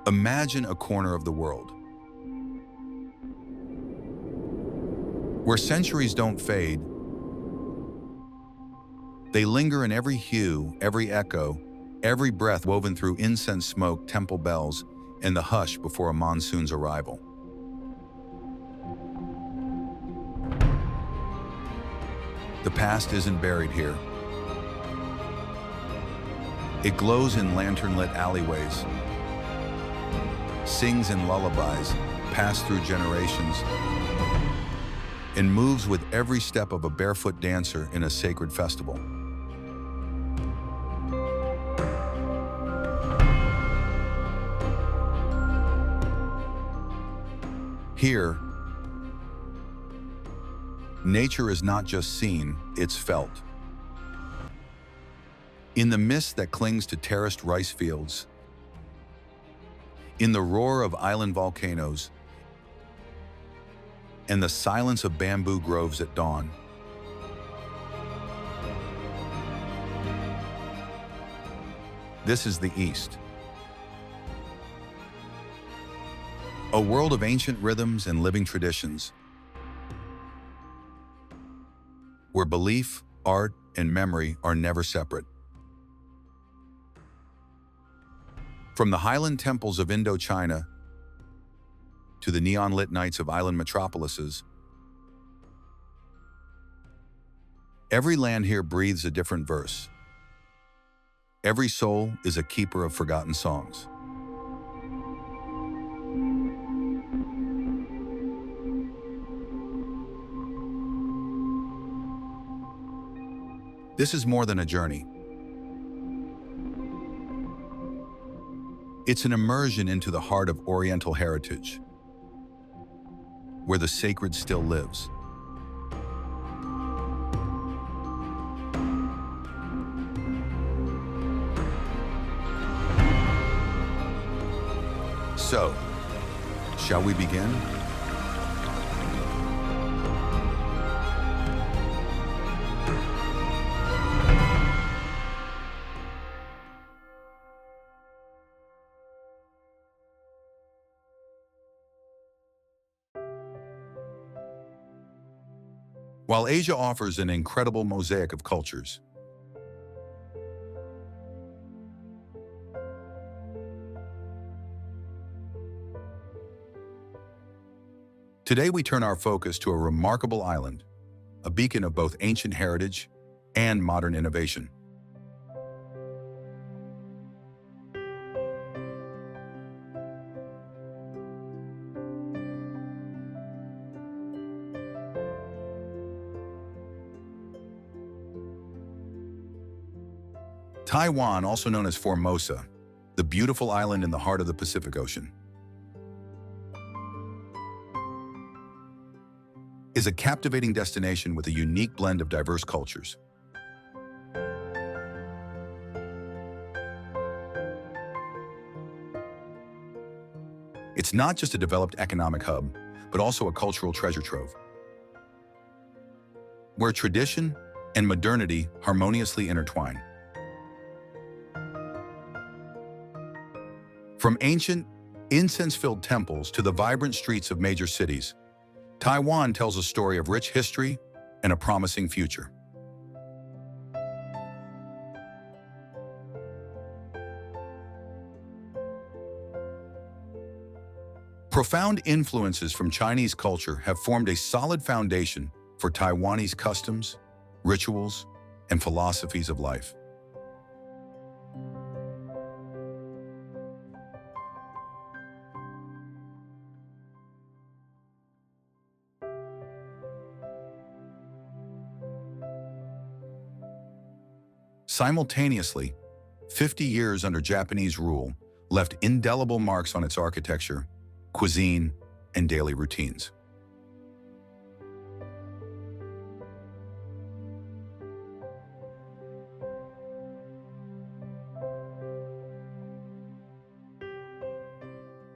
Imagine a corner of the world where centuries don't fade. They linger in every hue, every echo, every breath woven through incense smoke, temple bells, and the hush before a monsoon's arrival. The past isn't buried here. It glows in lantern-lit alleyways, sings in lullabies, passed through generations, and moves with every step of a barefoot dancer in a sacred festival. Here, nature is not just seen, it's felt. In the mist that clings to terraced rice fields, in the roar of island volcanoes, and the silence of bamboo groves at dawn. This is the East. A world of ancient rhythms and living traditions, where belief, art, and memory are never separate. From the highland temples of Indochina to the neon-lit nights of island metropolises, every land here breathes a different verse. Every soul is a keeper of forgotten songs. This is more than a journey. It's an immersion into the heart of Oriental heritage, where the sacred still lives. So, shall we begin? While Asia offers an incredible mosaic of cultures, today we turn our focus to a remarkable island, a beacon of both ancient heritage and modern innovation. Taiwan, also known as Formosa, the beautiful island in the heart of the Pacific Ocean, is a captivating destination with a unique blend of diverse cultures. It's not just a developed economic hub, but also a cultural treasure trove, where tradition and modernity harmoniously intertwine. From ancient, incense-filled temples to the vibrant streets of major cities, Taiwan tells a story of rich history and a promising future. Profound influences from Chinese culture have formed a solid foundation for Taiwanese customs, rituals, and philosophies of life. Simultaneously, 50 years under Japanese rule left indelible marks on its architecture, cuisine, and daily routines.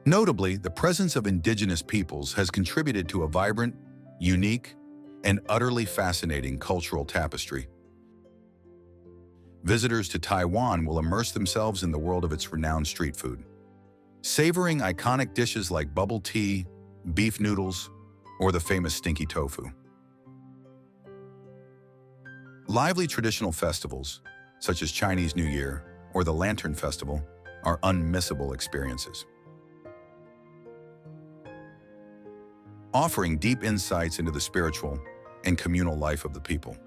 Notably, the presence of indigenous peoples has contributed to a vibrant, unique, and utterly fascinating cultural tapestry. Visitors to Taiwan will immerse themselves in the world of its renowned street food, savoring iconic dishes like bubble tea, beef noodles, or the famous stinky tofu. Lively traditional festivals, such as Chinese New Year or the Lantern Festival, are unmissable experiences, offering deep insights into the spiritual and communal life of the people.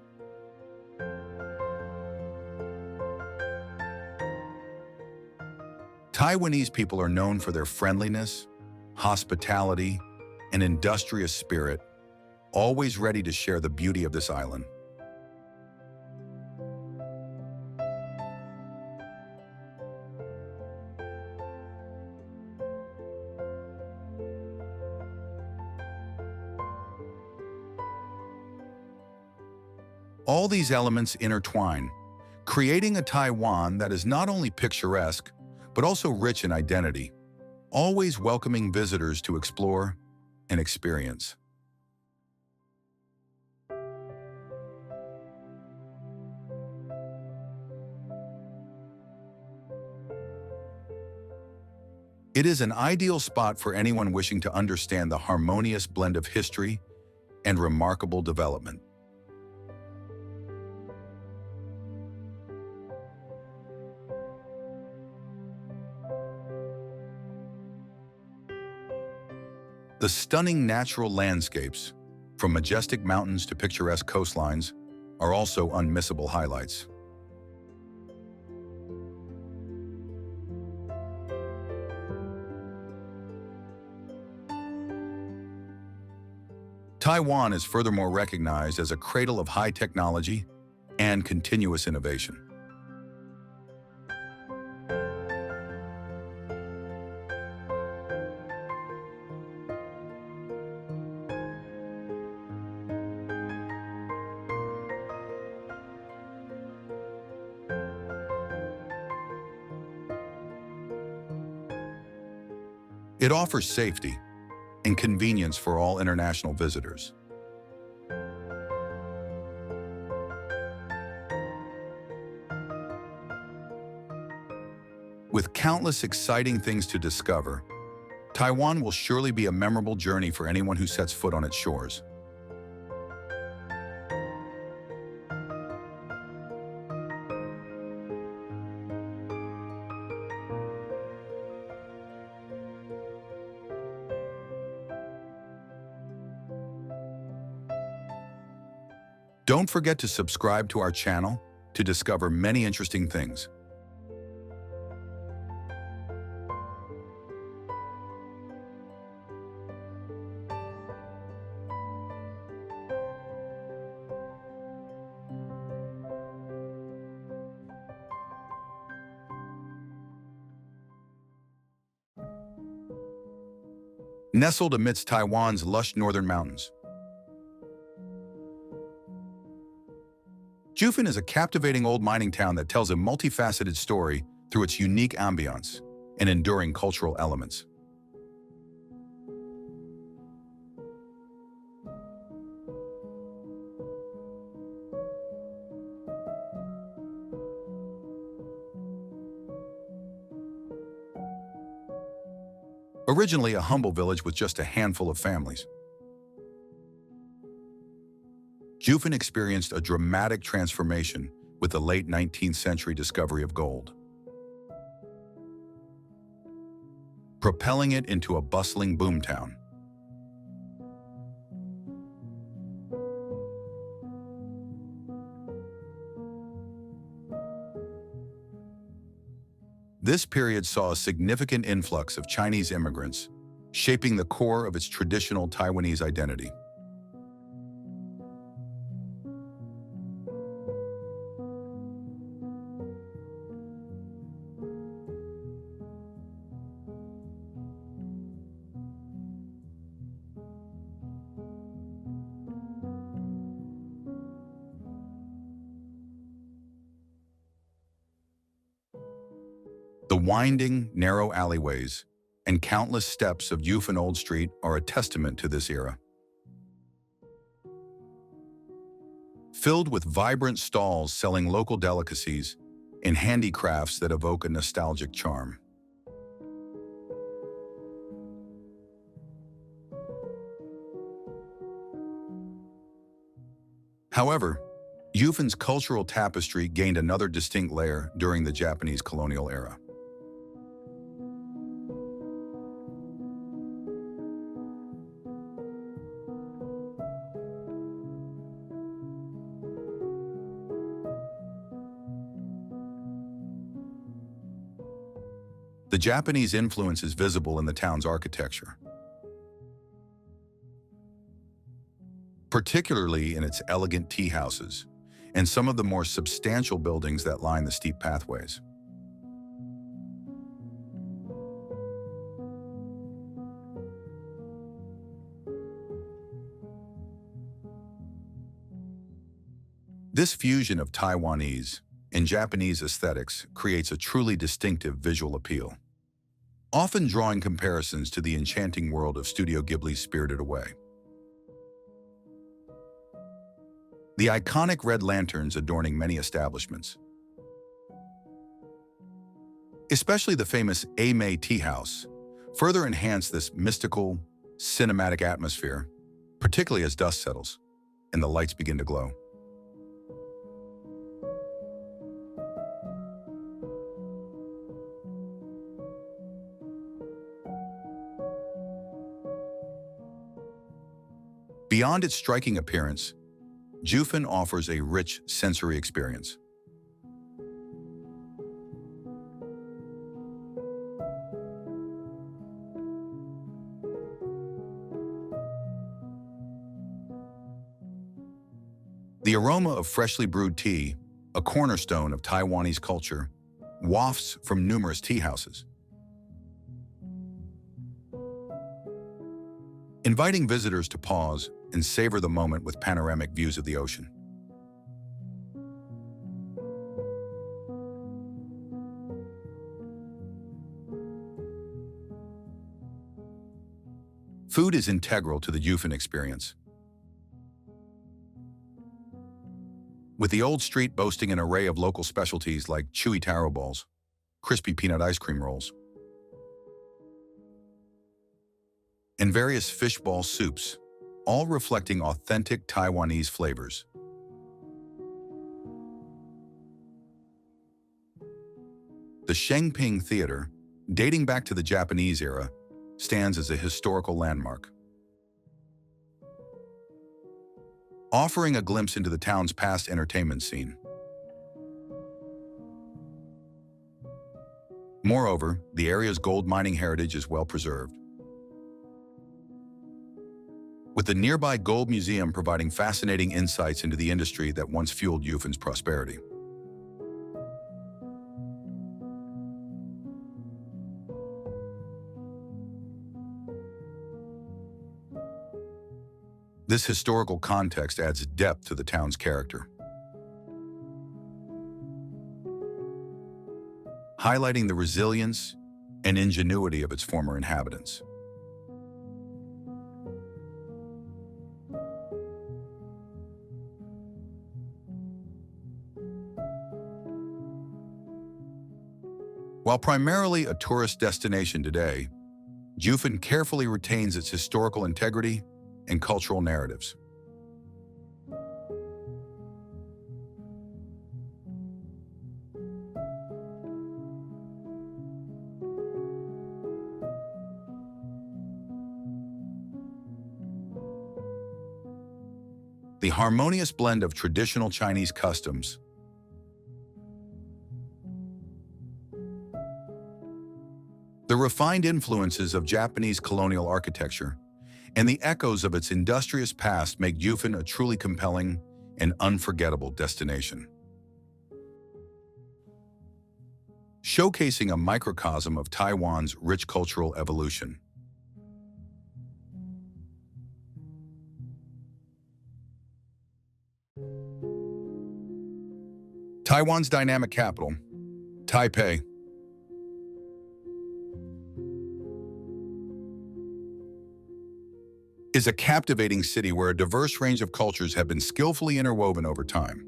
Taiwanese people are known for their friendliness, hospitality, and industrious spirit, always ready to share the beauty of this island. All these elements intertwine, creating a Taiwan that is not only picturesque, but also rich in identity, always welcoming visitors to explore and experience. It is an ideal spot for anyone wishing to understand the harmonious blend of history and remarkable development. The stunning natural landscapes, from majestic mountains to picturesque coastlines, are also unmissable highlights. Taiwan is furthermore recognized as a cradle of high technology and continuous innovation. It offers safety and convenience for all international visitors. With countless exciting things to discover, Taiwan will surely be a memorable journey for anyone who sets foot on its shores. Don't forget to subscribe to our channel to discover many interesting things. Nestled amidst Taiwan's lush northern mountains, Jiufen is a captivating old mining town that tells a multifaceted story through its unique ambiance and enduring cultural elements. Originally a humble village with just a handful of families, Jiufen experienced a dramatic transformation with the late 19th century discovery of gold, propelling it into a bustling boomtown. This period saw a significant influx of Chinese immigrants, shaping the core of its traditional Taiwanese identity. The winding, narrow alleyways and countless steps of Jiufen Old Street are a testament to this era. Filled with vibrant stalls selling local delicacies and handicrafts that evoke a nostalgic charm. However, Jiufen's cultural tapestry gained another distinct layer during the Japanese colonial era. The Japanese influence is visible in the town's architecture, particularly in its elegant tea houses and some of the more substantial buildings that line the steep pathways. This fusion of Taiwanese and Japanese aesthetics creates a truly distinctive visual appeal, often drawing comparisons to the enchanting world of Studio Ghibli's Spirited Away. The iconic red lanterns adorning many establishments, especially the famous Amei Tea House, further enhance this mystical, cinematic atmosphere, particularly as dust settles and the lights begin to glow. Beyond its striking appearance, Jiufen offers a rich sensory experience. The aroma of freshly brewed tea, a cornerstone of Taiwanese culture, wafts from numerous tea houses, inviting visitors to pause and savor the moment with panoramic views of the ocean. Food is integral to the Jiufen experience, with the old street boasting an array of local specialties like chewy taro balls, crispy peanut ice cream rolls, and various fishball soups, all reflecting authentic Taiwanese flavors. The Shengping Theater, dating back to the Japanese era, stands as a historical landmark, offering a glimpse into the town's past entertainment scene. Moreover, the area's gold mining heritage is well preserved, with the nearby Gold Museum providing fascinating insights into the industry that once fueled Jiufen's prosperity. This historical context adds depth to the town's character, highlighting the resilience and ingenuity of its former inhabitants. While primarily a tourist destination today, Jiufen carefully retains its historical integrity and cultural narratives. The harmonious blend of traditional Chinese customs, the refined influences of Japanese colonial architecture, and the echoes of its industrious past make Jiufen a truly compelling and unforgettable destination. Showcasing a microcosm of Taiwan's rich cultural evolution. Taiwan's dynamic capital, Taipei, is a captivating city where a diverse range of cultures have been skillfully interwoven over time.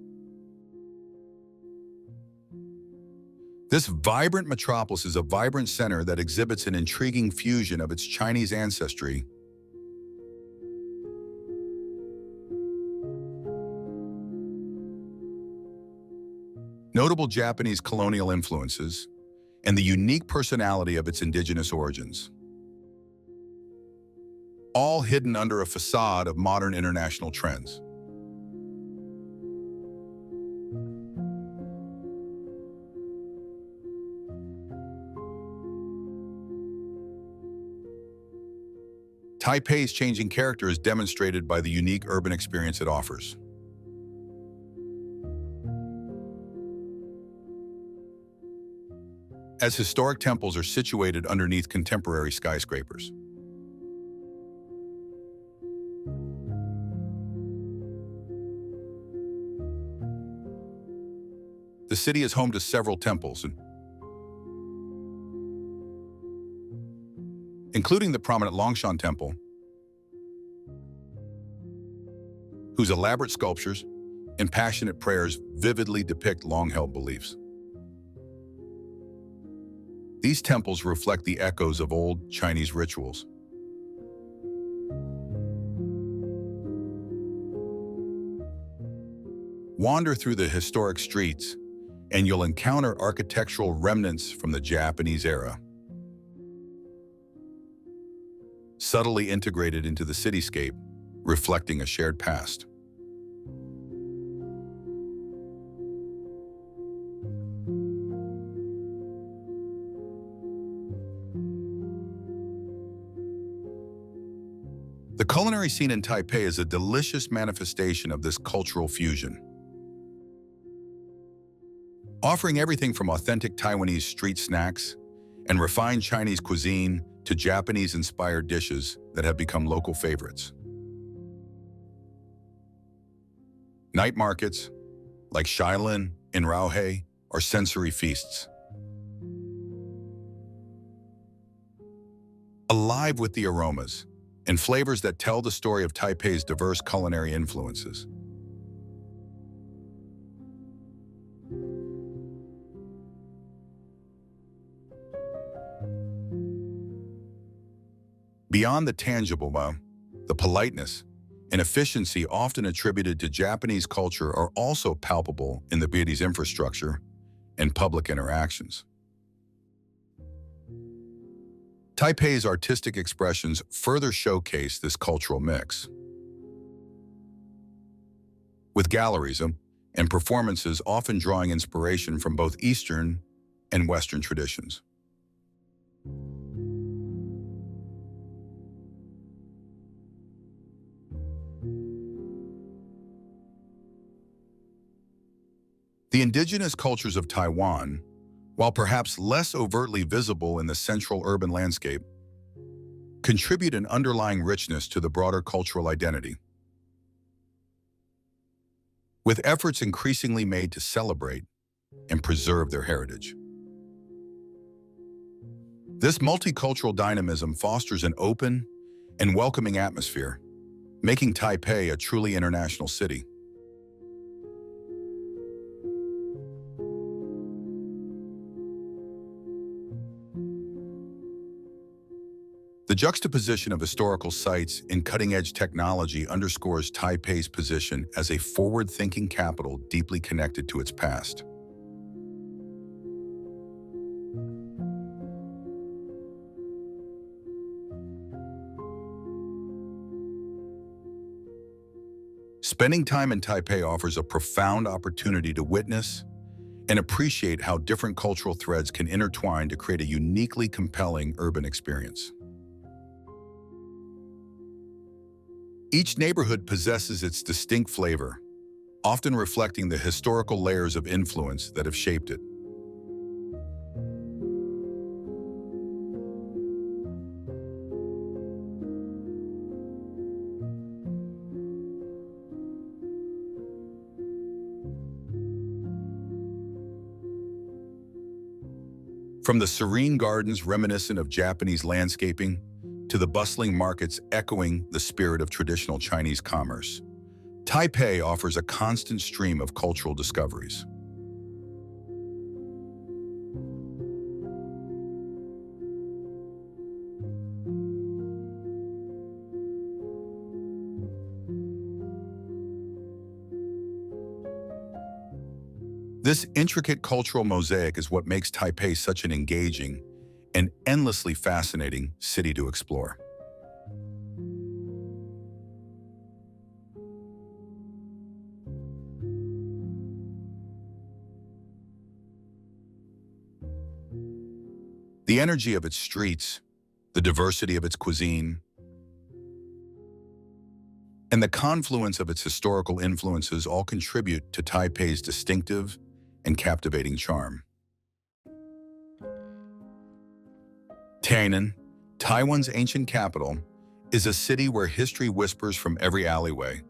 This vibrant metropolis is a vibrant center that exhibits an intriguing fusion of its Chinese ancestry notable Japanese colonial influences, and the unique personality of its indigenous origins, all hidden under a facade of modern international trends. Taipei's changing character is demonstrated by the unique urban experience it offers. As historic temples are situated underneath contemporary skyscrapers. The city is home to several temples, including the prominent Longshan Temple, whose elaborate sculptures and passionate prayers vividly depict long-held beliefs. These temples reflect the echoes of old Chinese rituals. Wander through the historic streets, and you'll encounter architectural remnants from the Japanese era, subtly integrated into the cityscape, reflecting a shared past. The culinary scene in Taipei is a delicious manifestation of this cultural fusion, offering everything from authentic Taiwanese street snacks and refined Chinese cuisine to Japanese-inspired dishes that have become local favorites. Night markets, like Shilin and Raohei, are sensory feasts, alive with the aromas and flavors that tell the story of Taipei's diverse culinary influences. Beyond the tangible, the politeness and efficiency often attributed to Japanese culture are also palpable in the city's infrastructure and public interactions. Taipei's artistic expressions further showcase this cultural mix, with galleries and performances often drawing inspiration from both Eastern and Western traditions. The indigenous cultures of Taiwan, while perhaps less overtly visible in the central urban landscape, contribute an underlying richness to the broader cultural identity, with efforts increasingly made to celebrate and preserve their heritage. This multicultural dynamism fosters an open and welcoming atmosphere, making Taipei a truly international city. The juxtaposition of historical sites and cutting-edge technology underscores Taipei's position as a forward-thinking capital deeply connected to its past. Spending time in Taipei offers a profound opportunity to witness and appreciate how different cultural threads can intertwine to create a uniquely compelling urban experience. Each neighborhood possesses its distinct flavor, often reflecting the historical layers of influence that have shaped it. From the serene gardens reminiscent of Japanese landscaping to the bustling markets echoing the spirit of traditional Chinese commerce, Taipei offers a constant stream of cultural discoveries. This intricate cultural mosaic is what makes Taipei such an engaging and endlessly fascinating city to explore. The energy of its streets, the diversity of its cuisine, and the confluence of its historical influences all contribute to Taipei's distinctive and captivating charm. Tainan, Taiwan's ancient capital, is a city where history whispers from every alleyway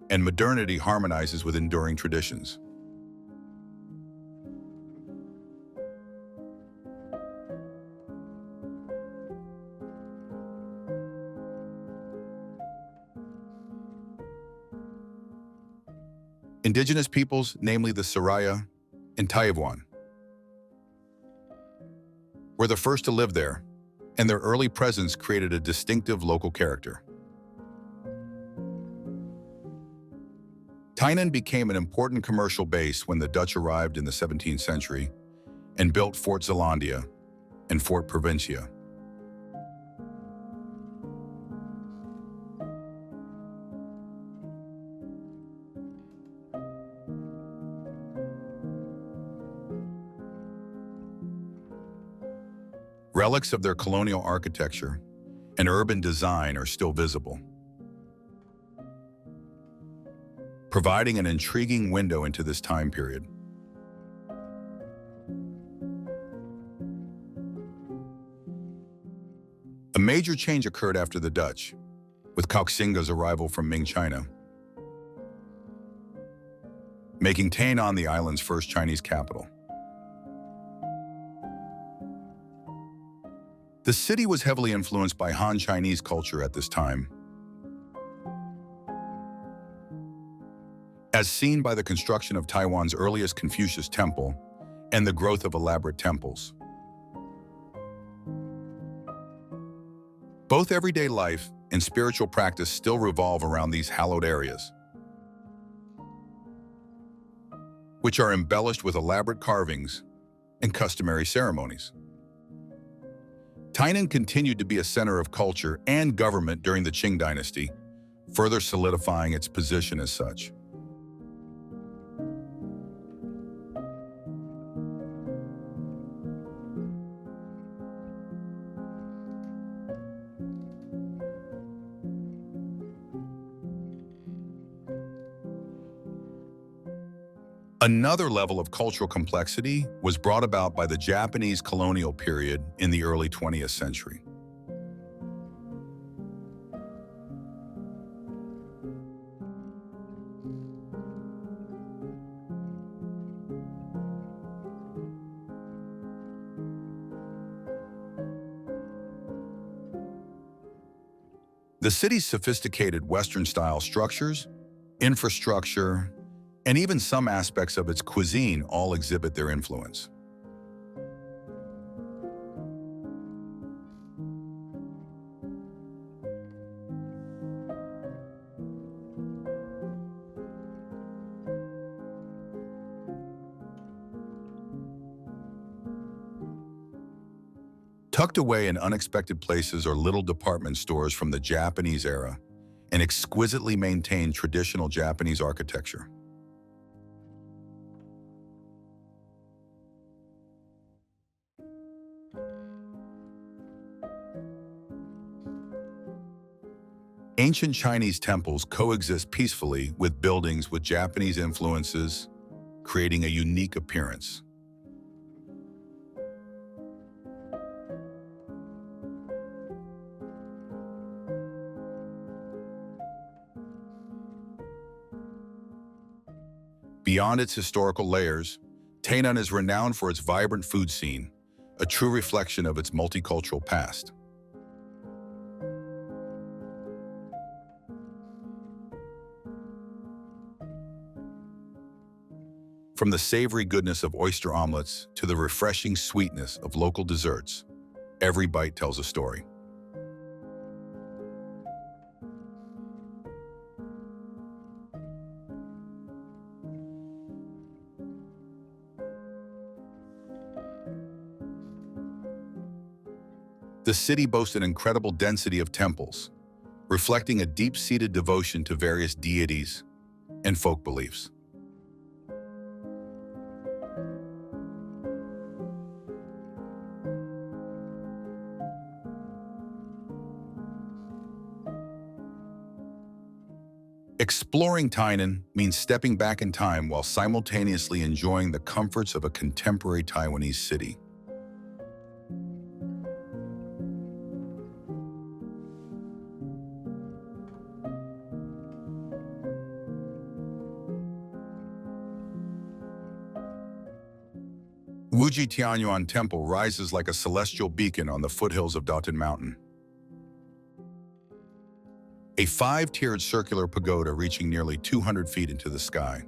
and modernity harmonizes with enduring traditions. Indigenous peoples, namely the Siraya and Taiwan, were the first to live there, and their early presence created a distinctive local character. Tainan became an important commercial base when the Dutch arrived in the 17th century and built Fort Zeelandia and Fort Provincia. Relics of their colonial architecture and urban design are still visible, providing an intriguing window into this time period. A major change occurred after the Dutch, with Kaohsiung's arrival from Ming China, making Tainan the island's first Chinese capital. The city was heavily influenced by Han Chinese culture at this time, as seen by the construction of Taiwan's earliest Confucius temple and the growth of elaborate temples. Both everyday life and spiritual practice still revolve around these hallowed areas, which are embellished with elaborate carvings and customary ceremonies. Tainan continued to be a center of culture and government during the Qing dynasty, further solidifying its position as such. Another level of cultural complexity was brought about by the Japanese colonial period in the early 20th century. The city's sophisticated Western-style structures, infrastructure, and even some aspects of its cuisine all exhibit their influence. Tucked away in unexpected places are little department stores from the Japanese era and exquisitely maintained traditional Japanese architecture. Ancient Chinese temples coexist peacefully with buildings with Japanese influences, creating a unique appearance. Beyond its historical layers, Tainan is renowned for its vibrant food scene, a true reflection of its multicultural past. From the savory goodness of oyster omelets to the refreshing sweetness of local desserts, every bite tells a story. The city boasts an incredible density of temples, reflecting a deep-seated devotion to various deities and folk beliefs. Exploring Tainan means stepping back in time while simultaneously enjoying the comforts of a contemporary Taiwanese city. Wuji Tianyuan Temple rises like a celestial beacon on the foothills of Datan Mountain. A five-tiered circular pagoda reaching nearly 200 feet into the sky.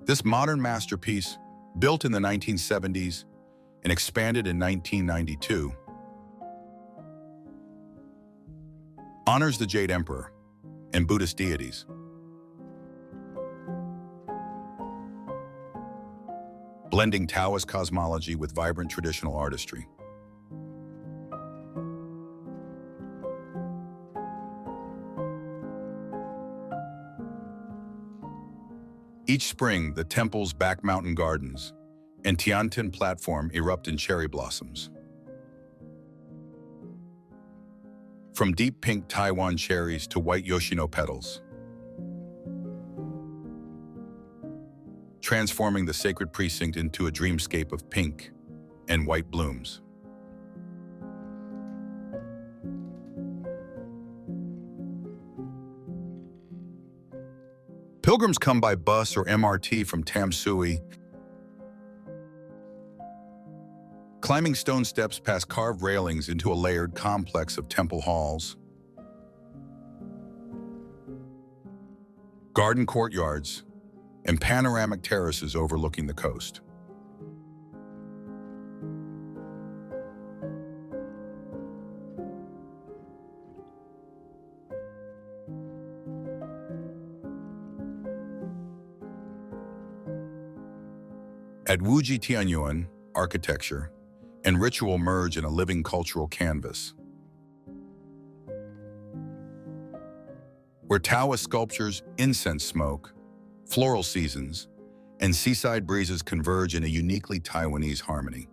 This modern masterpiece, built in the 1970s and expanded in 1992, honors the Jade Emperor and Buddhist deities. Blending Taoist cosmology with vibrant traditional artistry. Each spring, the temple's back mountain gardens and Tiantin platform erupt in cherry blossoms. From deep pink Taiwan cherries to white Yoshino petals, transforming the sacred precinct into a dreamscape of pink and white blooms. Pilgrims come by bus or MRT from Tam Sui, climbing stone steps past carved railings into a layered complex of temple halls, garden courtyards, and panoramic terraces overlooking the coast. At Wuji Tianyuan, architecture and ritual merge in a living cultural canvas, where Taoist sculptures, incense smoke, floral seasons, and seaside breezes converge in a uniquely Taiwanese harmony.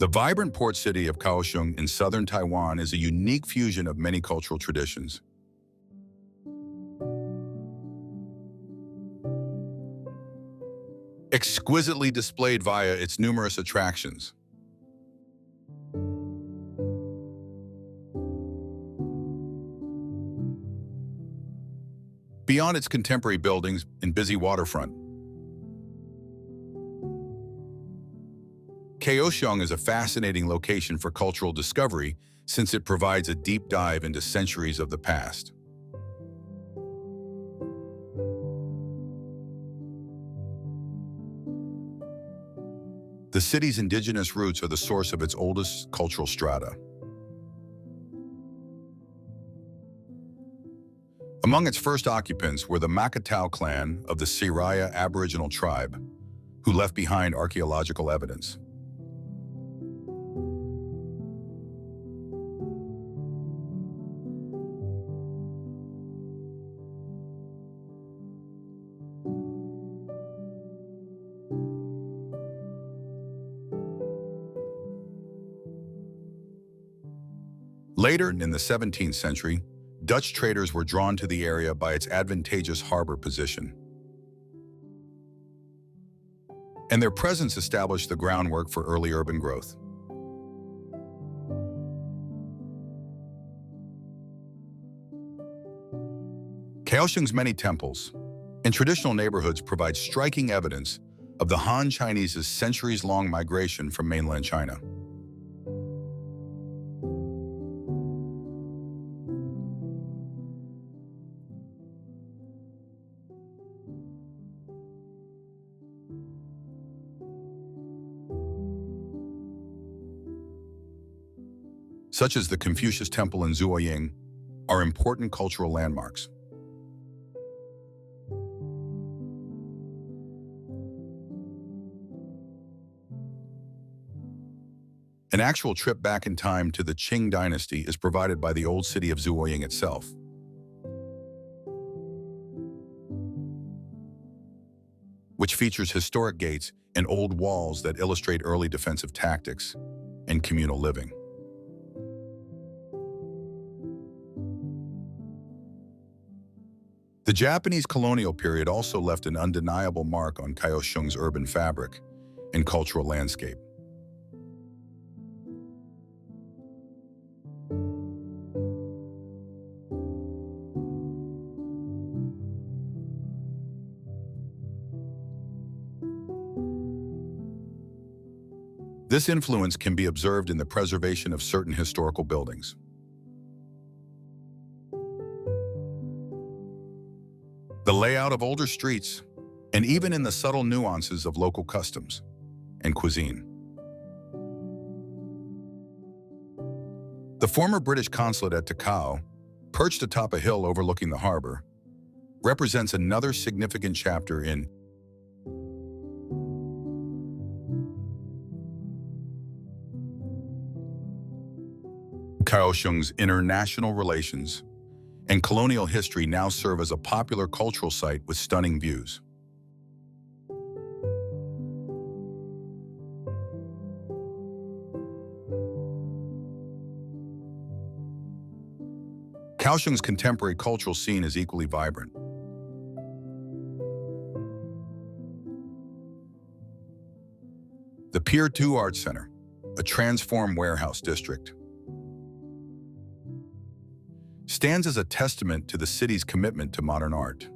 The vibrant port city of Kaohsiung in southern Taiwan is a unique fusion of many cultural traditions. Exquisitely displayed via its numerous attractions. Beyond its contemporary buildings and busy waterfront, Kaohsiung is a fascinating location for cultural discovery since it provides a deep dive into centuries of the past. The city's indigenous roots are the source of its oldest cultural strata. Among its first occupants were the Makatao clan of the Siraya Aboriginal tribe, who left behind archaeological evidence. Later, in the 17th century, Dutch traders were drawn to the area by its advantageous harbor position. And their presence established the groundwork for early urban growth. Kaohsiung's many temples and traditional neighborhoods provide striking evidence of the Han Chinese's centuries-long migration from mainland China. such as the Confucius Temple in Zuoying, are important cultural landmarks. An actual trip back in time to the Qing dynasty is provided by the old city of Zuoying itself. Which features historic gates and old walls that illustrate early defensive tactics and communal living. The Japanese colonial period also left an undeniable mark on Kaohsiung's urban fabric and cultural landscape. This influence can be observed in the preservation of certain historical buildings. The layout of older streets, and even in the subtle nuances of local customs and cuisine. The former British consulate at Takao, perched atop a hill overlooking the harbor, represents another significant chapter in Kaohsiung's international relations and colonial history now serve as a popular cultural site with stunning views. Kaohsiung's contemporary cultural scene is equally vibrant. The Pier 2 Art Center, a transformed warehouse district, stands as a testament to the city's commitment to modern art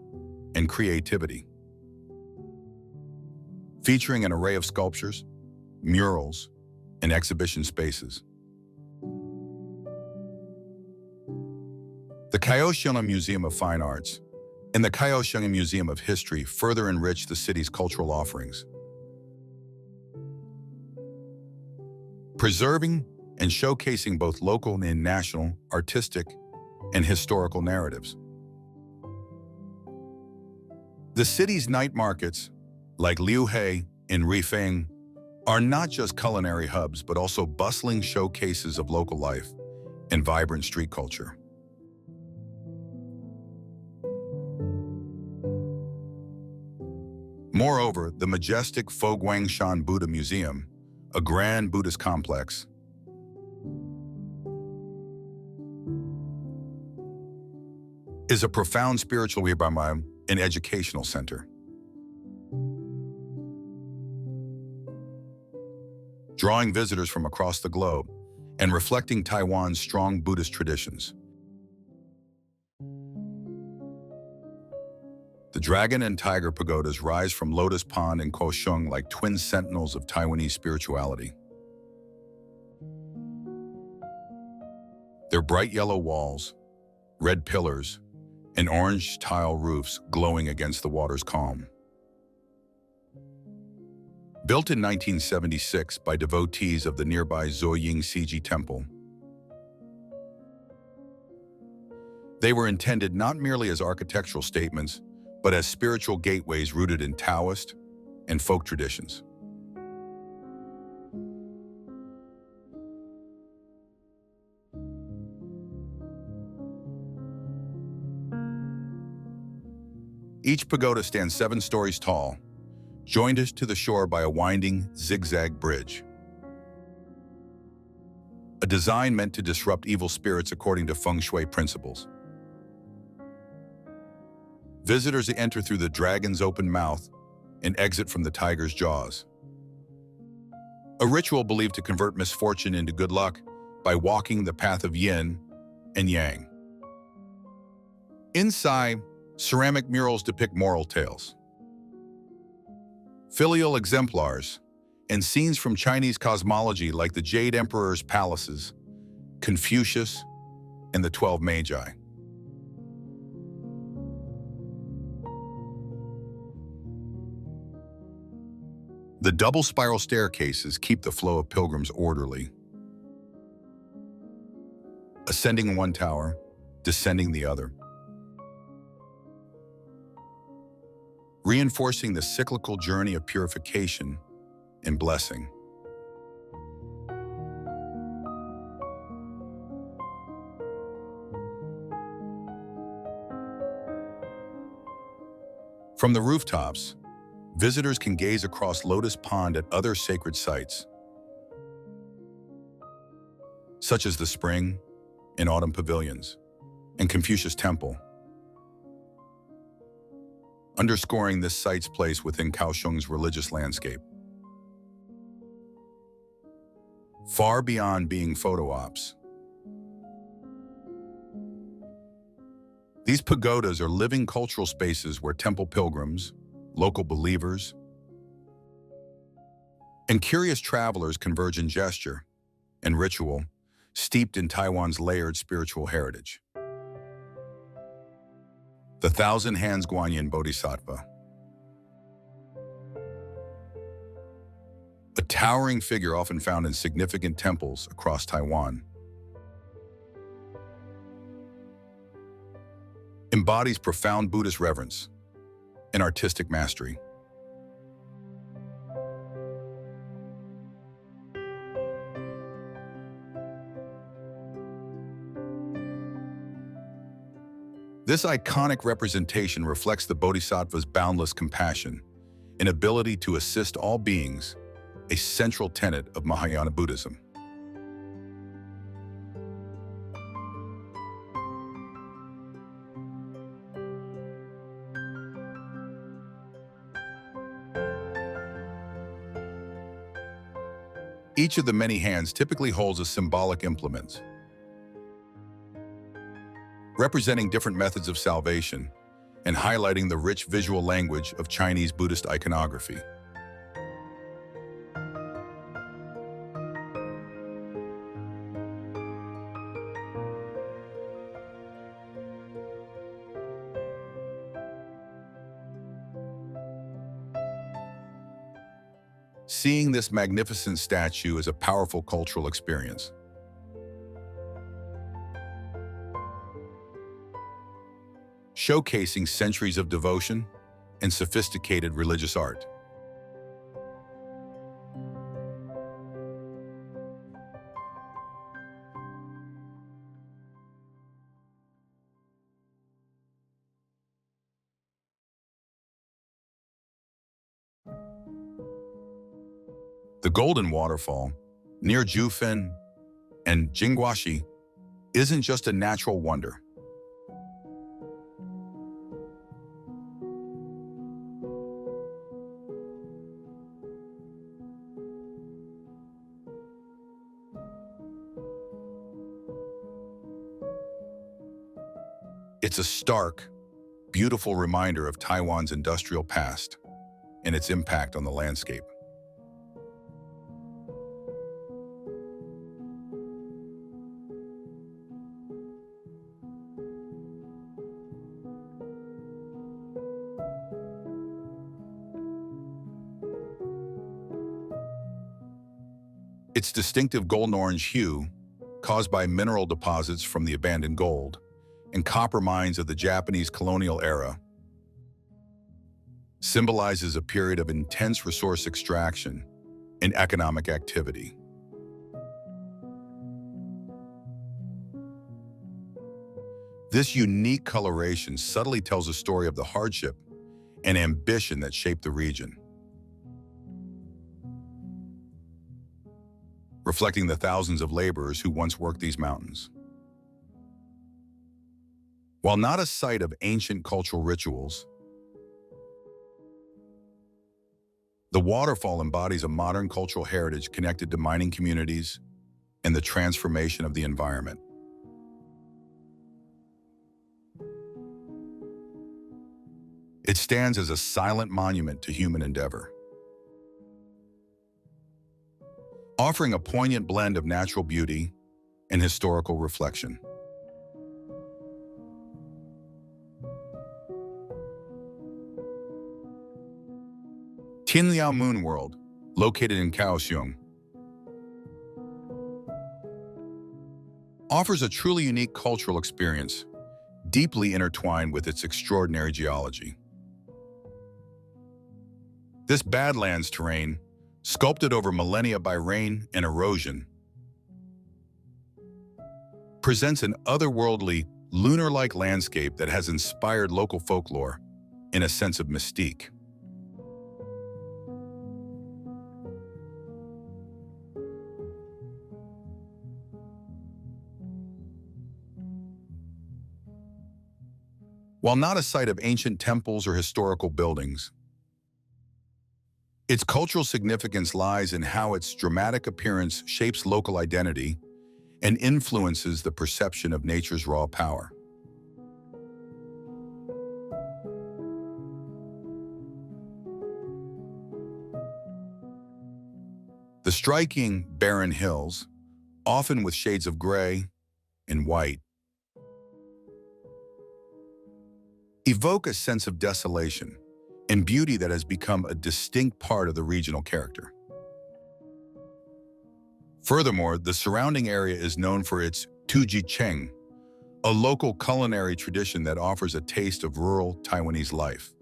and creativity. Featuring an array of sculptures, murals, and exhibition spaces. The Kaohsiung Museum of Fine Arts and the Kaohsiung Museum of History further enrich the city's cultural offerings, preserving and showcasing both local and national artistic and historical narratives. The city's night markets, like Liuhe and Rifeng, are not just culinary hubs, but also bustling showcases of local life and vibrant street culture. Moreover, the majestic Foguangshan Buddha Museum, a grand Buddhist complex, is a profound spiritual and educational center. Drawing visitors from across the globe and reflecting Taiwan's strong Buddhist traditions. The dragon and tiger pagodas rise from Lotus Pond and Kaohsiung like twin sentinels of Taiwanese spirituality. Their bright yellow walls, red pillars, and orange tile roofs glowing against the water's calm. Built in 1976 by devotees of the nearby Zuoying Siji Temple, they were intended not merely as architectural statements, but as spiritual gateways rooted in Taoist and folk traditions. Each pagoda stands 7 stories tall, joined to the shore by a winding, zigzag bridge. A design meant to disrupt evil spirits according to feng shui principles. Visitors enter through the dragon's open mouth and exit from the tiger's jaws. A ritual believed to convert misfortune into good luck by walking the path of yin and yang. Inside, ceramic murals depict moral tales, filial exemplars, and scenes from Chinese cosmology like the Jade Emperor's palaces, Confucius, and the 12 Magi. The double spiral staircases keep the flow of pilgrims orderly. ascending one tower, descending the other, reinforcing the cyclical journey of purification and blessing. From the rooftops, visitors can gaze across Lotus Pond at other sacred sites, such as the spring and autumn pavilions and Confucius Temple, underscoring this site's place within Kaohsiung's religious landscape. Far beyond being photo ops, these pagodas are living cultural spaces where temple pilgrims, local believers, and curious travelers converge in gesture and ritual steeped in Taiwan's layered spiritual heritage. The Thousand Hands Guanyin Bodhisattva, a towering figure often found in significant temples across Taiwan, embodies profound Buddhist reverence and artistic mastery. This iconic representation reflects the Bodhisattva's boundless compassion and ability to assist all beings, a central tenet of Mahayana Buddhism. Each of the many hands typically holds a symbolic implement, representing different methods of salvation and highlighting the rich visual language of Chinese Buddhist iconography. Seeing this magnificent statue is a powerful cultural experience. Showcasing centuries of devotion and sophisticated religious art. The Golden Waterfall, near Jiufen and Jingguashi, isn't just a natural wonder. It's a stark, beautiful reminder of Taiwan's industrial past and its impact on the landscape. Its distinctive golden-orange hue, caused by mineral deposits from the abandoned gold and copper mines of the Japanese colonial era, symbolizes a period of intense resource extraction and economic activity. This unique coloration subtly tells a story of the hardship and ambition that shaped the region, reflecting the thousands of laborers who once worked these mountains. While not a site of ancient cultural rituals, the waterfall embodies a modern cultural heritage connected to mining communities and the transformation of the environment. It stands as a silent monument to human endeavor, offering a poignant blend of natural beauty and historical reflection. Tianyuan Moon World, located in Kaohsiung, offers a truly unique cultural experience, deeply intertwined with its extraordinary geology. This Badlands terrain, sculpted over millennia by rain and erosion, presents an otherworldly, lunar-like landscape that has inspired local folklore in a sense of mystique. While not a site of ancient temples or historical buildings, its cultural significance lies in how its dramatic appearance shapes local identity and influences the perception of nature's raw power. The striking, barren hills, often with shades of gray and white, evoke a sense of desolation and beauty that has become a distinct part of the regional character. Furthermore, the surrounding area is known for its Cheng, a local culinary tradition that offers a taste of rural Taiwanese life,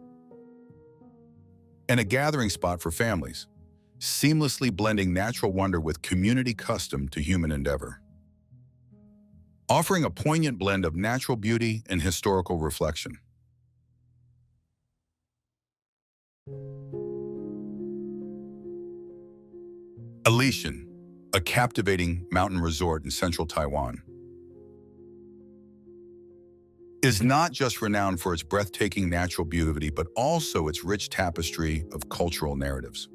and a gathering spot for families, seamlessly blending natural wonder with community custom to human endeavor, offering a poignant blend of natural beauty and historical reflection. Alishan, a captivating mountain resort in central Taiwan, is not just renowned for its breathtaking natural beauty, but also its rich tapestry of cultural narratives.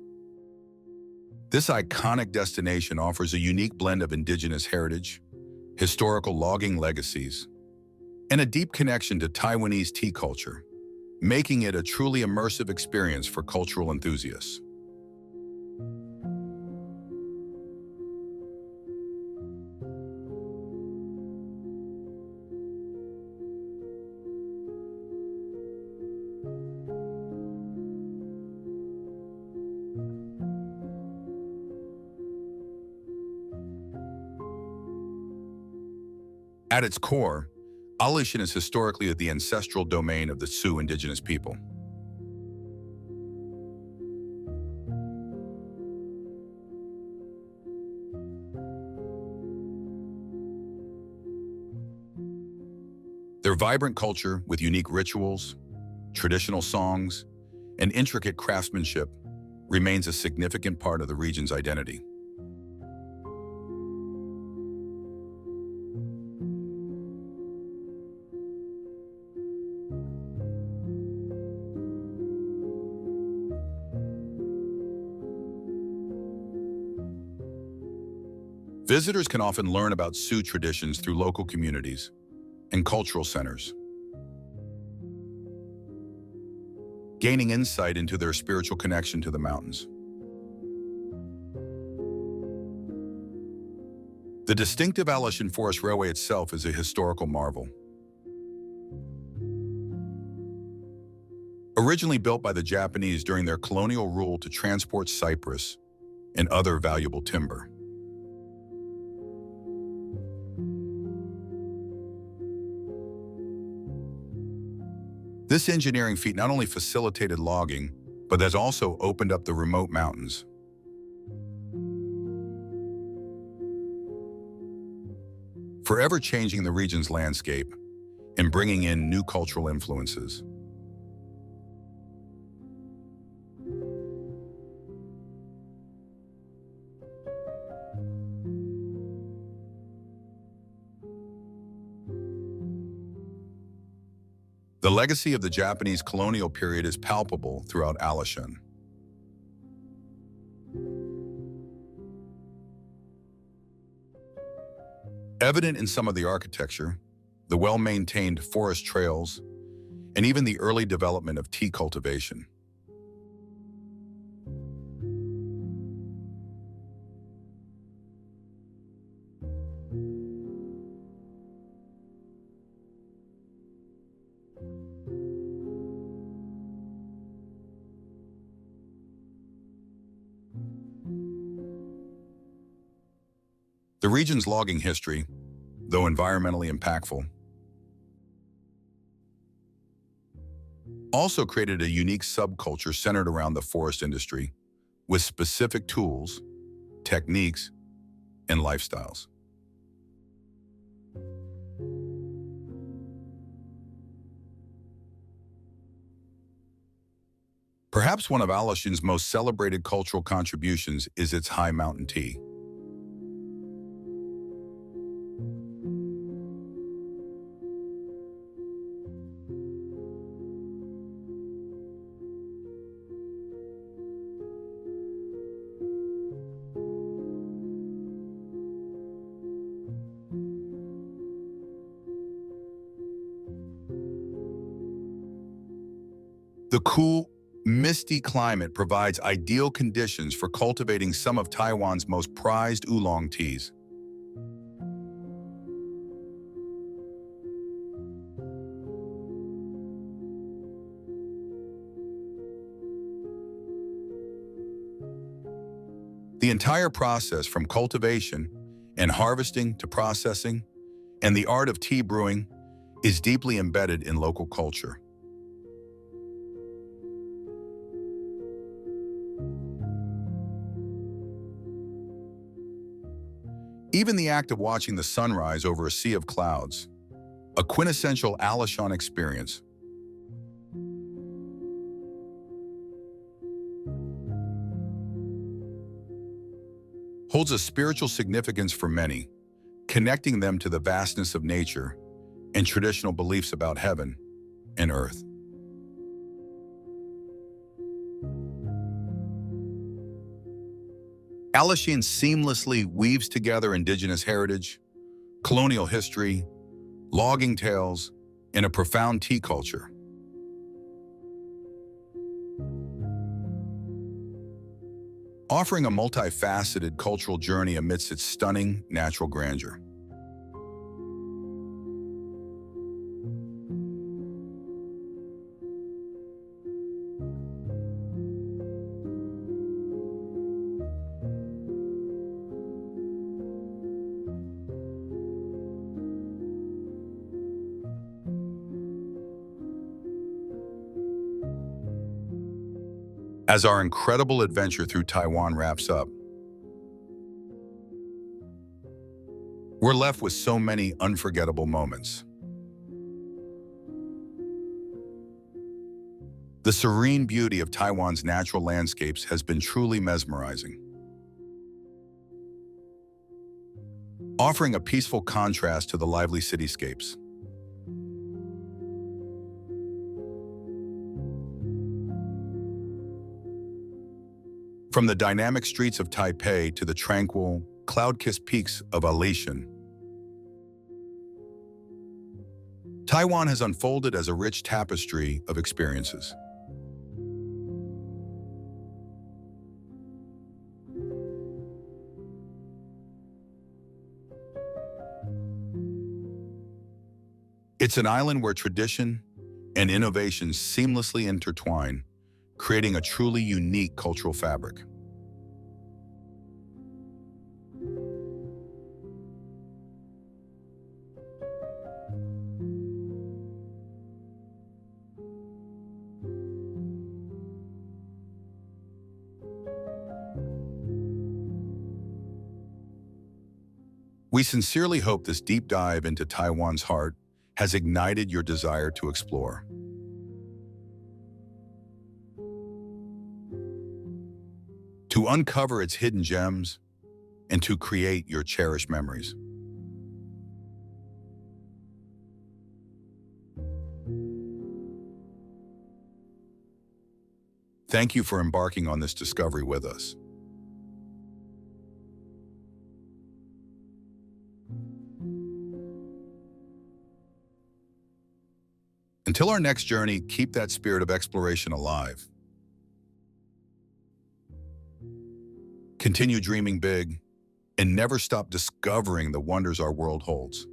This iconic destination offers a unique blend of indigenous heritage, historical logging legacies, and a deep connection to Taiwanese tea culture, making it a truly immersive experience for cultural enthusiasts. At its core, Alishan is historically the ancestral domain of the Sioux indigenous people. Their vibrant culture, with unique rituals, traditional songs, and intricate craftsmanship, remains a significant part of the region's identity. Visitors can often learn about Sioux traditions through local communities and cultural centers, gaining insight into their spiritual connection to the mountains. The distinctive Alishan Forest Railway itself is a historical marvel. Originally built by the Japanese during their colonial rule to transport cypress and other valuable timber, this engineering feat not only facilitated logging, but has also opened up the remote mountains, forever changing the region's landscape and bringing in new cultural influences. The legacy of the Japanese colonial period is palpable throughout Alishan. Evident in some of the architecture, the well-maintained forest trails, and even the early development of tea cultivation. The region's logging history, though environmentally impactful, also created a unique subculture centered around the forest industry with specific tools, techniques, and lifestyles. Perhaps one of Alishan's most celebrated cultural contributions is its high mountain tea. The cool, misty climate provides ideal conditions for cultivating some of Taiwan's most prized oolong teas. The entire process from cultivation and harvesting to processing and the art of tea brewing is deeply embedded in local culture. Even the act of watching the sunrise over a sea of clouds, a quintessential Alishan experience, holds a spiritual significance for many, connecting them to the vastness of nature and traditional beliefs about heaven and earth. Alishan seamlessly weaves together indigenous heritage, colonial history, logging tales, and a profound tea culture. Offering a multifaceted cultural journey amidst its stunning natural grandeur. As our incredible adventure through Taiwan wraps up, we're left with so many unforgettable moments. The serene beauty of Taiwan's natural landscapes has been truly mesmerizing, offering a peaceful contrast to the lively cityscapes. From the dynamic streets of Taipei to the tranquil, cloud-kissed peaks of Alishan, Taiwan has unfolded as a rich tapestry of experiences. It's an island where tradition and innovation seamlessly intertwine, creating a truly unique cultural fabric. We sincerely hope this deep dive into Taiwan's heart has ignited your desire to explore. To uncover its hidden gems, and to create your cherished memories. Thank you for embarking on this discovery with us. Until our next journey, keep that spirit of exploration alive. Continue dreaming big, and never stop discovering the wonders our world holds.